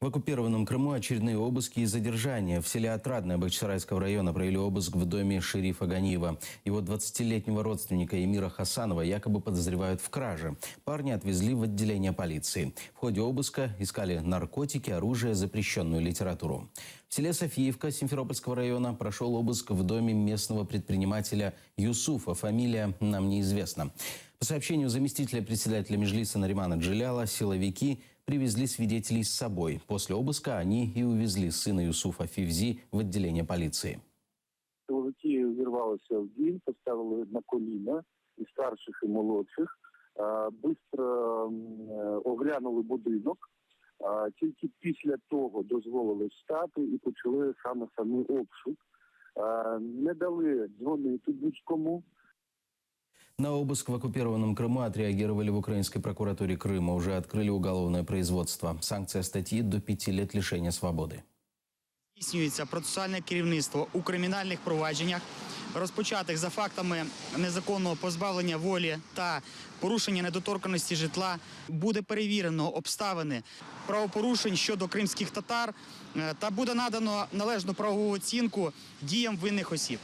В оккупированном Крыму очередные обыски и задержания. В селе Отрадное Бахчисарайского района провели обыск в доме шерифа Ганиева. Его 20-летнего родственника Эмира Хасанова якобы подозревают в краже. Парня отвезли в отделение полиции. В ходе обыска искали наркотики, оружие, запрещенную литературу. В селе Софиевка Симферопольского района прошел обыск в доме местного предпринимателя Юсуфа. Фамилия нам неизвестна. По сообщению заместителя председателя Меджлиса Наримана Джиляла, силовики привезли свидетелей с собой. После обыска они и увезли сына Юсуфа Фивзи в отделение полиции. Силовики увірвалися в дім, поставили на коліна і старших, і молодших. Бистро оглянули будинок. Тільки після того дозволили встати і почали самий обшук. Не дали дзвонити будь-кому. На обыск в оккупированном Крыму отреагировали в украинской прокуратуре Крыма. Уже открыли уголовное производство. Санкция статьи до 5 лет лишения свободы. Здійснюється процесуальне керівництво у кримінальних провадженнях, розпочатих за фактами незаконного позбавлення волі та порушення недоторканності житла. Буде перевірено обставини правопорушень щодо кримських татар та буде надано належну правову оцінку діям винних осіб.